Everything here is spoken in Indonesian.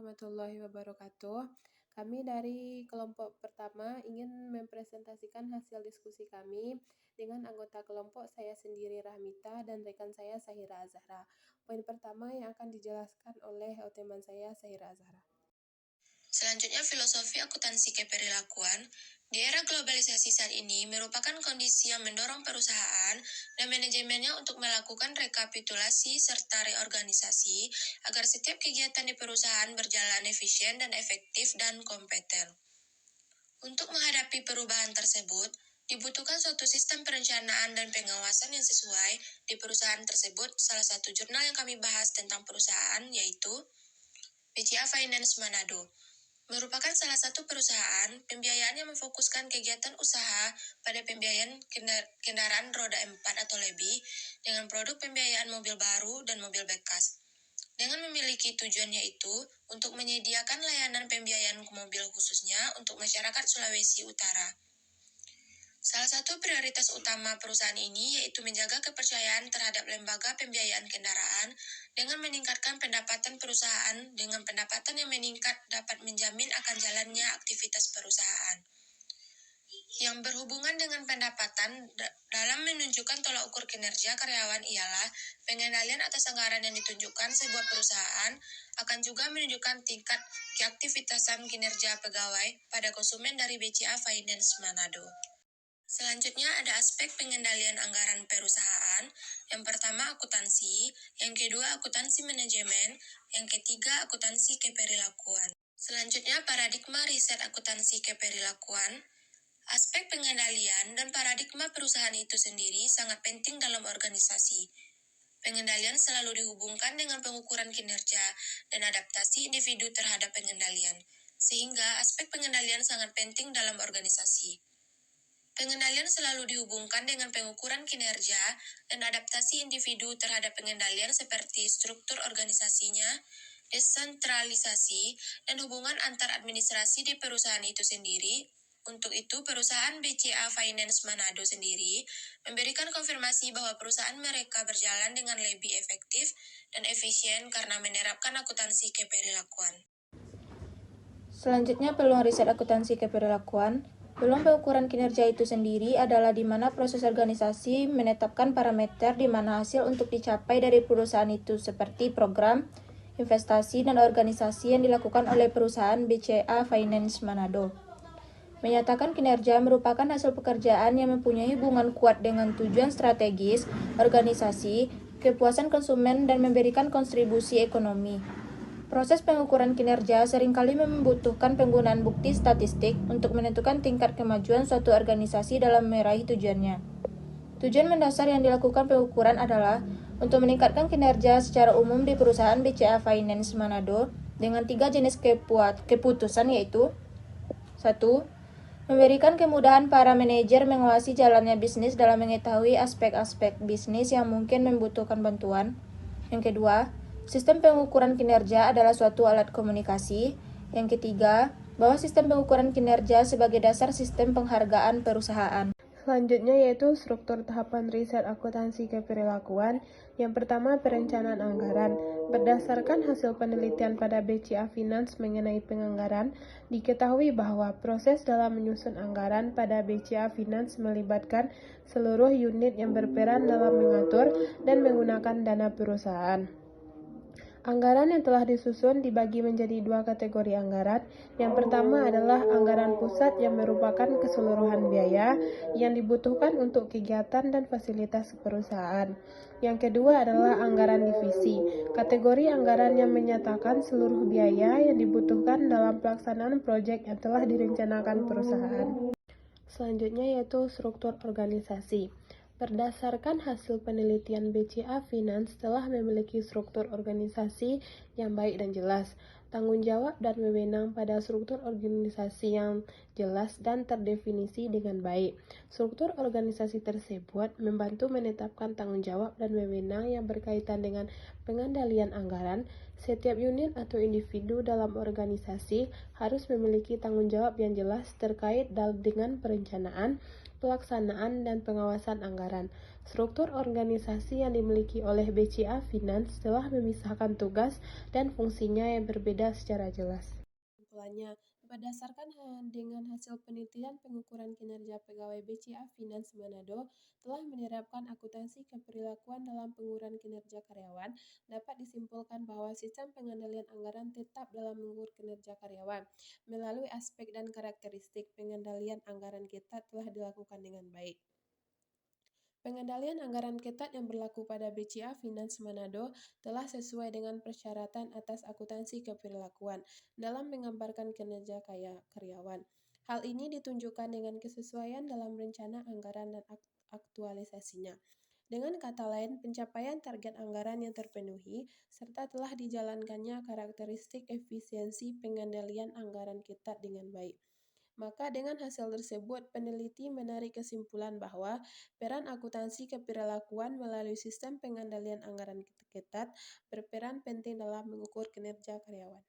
warahmatullahi wabarakatuh. Kami dari kelompok pertama ingin mempresentasikan hasil diskusi kami dengan anggota kelompok saya sendiri Rahmita dan rekan saya Sahira Azhara. Poin pertama yang akan dijelaskan oleh teman saya Sahira Azhara. Selanjutnya, filosofi akuntansi keperilakuan. Di era globalisasi saat ini merupakan kondisi yang mendorong perusahaan dan manajemennya untuk melakukan rekapitulasi serta reorganisasi agar setiap kegiatan di perusahaan berjalan efisien dan efektif dan kompeten. Untuk menghadapi perubahan tersebut, dibutuhkan suatu sistem perencanaan dan pengawasan yang sesuai di perusahaan tersebut. Salah satu jurnal yang kami bahas tentang perusahaan yaitu BCA Finance Manado. Merupakan salah satu perusahaan pembiayaan yang memfokuskan kegiatan usaha pada pembiayaan kendaraan roda 4 atau lebih dengan produk pembiayaan mobil baru dan mobil bekas. Dengan memiliki tujuannya itu untuk menyediakan layanan pembiayaan mobil khususnya untuk masyarakat Sulawesi Utara. Salah satu prioritas utama perusahaan ini yaitu menjaga kepercayaan terhadap lembaga pembiayaan kendaraan dengan meningkatkan pendapatan perusahaan. Dengan pendapatan yang meningkat dapat menjamin akan jalannya aktivitas perusahaan. Yang berhubungan dengan pendapatan dalam menunjukkan tolak ukur kinerja karyawan ialah pengendalian atas anggaran yang ditunjukkan sebuah perusahaan akan juga menunjukkan tingkat keaktivitasan kinerja pegawai pada konsumen dari BCA Finance Manado. Selanjutnya ada aspek pengendalian anggaran perusahaan. Yang pertama akuntansi, yang kedua akuntansi manajemen, yang ketiga akuntansi keperilakuan. Selanjutnya paradigma riset akuntansi keperilakuan. Aspek pengendalian dan paradigma perusahaan itu sendiri sangat penting dalam organisasi. Pengendalian selalu dihubungkan dengan pengukuran kinerja dan adaptasi individu terhadap pengendalian, sehingga aspek pengendalian sangat penting dalam organisasi. Pengendalian selalu dihubungkan dengan pengukuran kinerja dan adaptasi individu terhadap pengendalian seperti struktur organisasinya, desentralisasi, dan hubungan antar administrasi di perusahaan itu sendiri. Untuk itu, perusahaan BCA Finance Manado sendiri memberikan konfirmasi bahwa perusahaan mereka berjalan dengan lebih efektif dan efisien karena menerapkan akuntansi keperilakuan. Selanjutnya, peluang riset akuntansi keperilakuan. Peluang pengukuran kinerja itu sendiri adalah di mana proses organisasi menetapkan parameter di mana hasil untuk dicapai dari perusahaan itu seperti program, investasi, dan organisasi yang dilakukan oleh perusahaan BCA Finance Manado. Menyatakan kinerja merupakan hasil pekerjaan yang mempunyai hubungan kuat dengan tujuan strategis, organisasi, kepuasan konsumen, dan memberikan kontribusi ekonomi. Proses pengukuran kinerja seringkali membutuhkan penggunaan bukti statistik untuk menentukan tingkat kemajuan suatu organisasi dalam meraih tujuannya. Tujuan mendasar yang dilakukan pengukuran adalah untuk meningkatkan kinerja secara umum di perusahaan BCA Finance Manado dengan 3 jenis keputusan yaitu 1. Memberikan kemudahan para manajer mengawasi jalannya bisnis dalam mengetahui aspek-aspek bisnis yang mungkin membutuhkan bantuan. Yang kedua, sistem pengukuran kinerja adalah suatu alat komunikasi. Yang ketiga, bahwa sistem pengukuran kinerja sebagai dasar sistem penghargaan perusahaan. Selanjutnya yaitu struktur tahapan riset akuntansi keperilakuan. Yang pertama, perencanaan anggaran. Berdasarkan hasil penelitian pada BCA Finance mengenai penganggaran, diketahui bahwa proses dalam menyusun anggaran pada BCA Finance melibatkan seluruh unit yang berperan dalam mengatur dan menggunakan dana perusahaan. Anggaran yang telah disusun dibagi menjadi 2 kategori anggaran. Yang pertama adalah anggaran pusat yang merupakan keseluruhan biaya yang dibutuhkan untuk kegiatan dan fasilitas perusahaan. Yang kedua adalah anggaran divisi, kategori anggaran yang menyatakan seluruh biaya yang dibutuhkan dalam pelaksanaan proyek yang telah direncanakan perusahaan. Selanjutnya yaitu struktur organisasi. Berdasarkan hasil penelitian BCA Finance telah memiliki struktur organisasi yang baik dan jelas, tanggung jawab dan wewenang pada struktur organisasi yang jelas dan terdefinisi dengan baik. Struktur organisasi tersebut membantu menetapkan tanggung jawab dan wewenang yang berkaitan dengan pengendalian anggaran. Setiap unit atau individu dalam organisasi harus memiliki tanggung jawab yang jelas terkait dengan perencanaan, pelaksanaan, dan pengawasan anggaran. Struktur organisasi yang dimiliki oleh BCA Finance telah memisahkan tugas dan fungsinya yang berbeda secara jelas. Kesimpulannya, berdasarkan dengan hasil penelitian pengukuran kinerja pegawai BCA Finance Manado telah menerapkan akuntansi keperilakuan dalam pengukuran kinerja karyawan, dapat disimpulkan bahwa sistem pengendalian anggaran tetap dalam mengukur kinerja karyawan. Melalui aspek dan karakteristik pengendalian anggaran ketat telah dilakukan dengan baik. Pengendalian anggaran ketat yang berlaku pada BCA Finance Manado telah sesuai dengan persyaratan atas akuntansi keperilakuan dalam menggambarkan kinerja karyawan. Hal ini ditunjukkan dengan kesesuaian dalam rencana anggaran dan aktualisasinya. Dengan kata lain, pencapaian target anggaran yang terpenuhi, serta telah dijalankannya karakteristik efisiensi pengendalian anggaran ketat dengan baik. Maka dengan hasil tersebut, peneliti menarik kesimpulan bahwa peran akuntansi keperilakuan melalui sistem pengendalian anggaran ketat berperan penting dalam mengukur kinerja karyawan.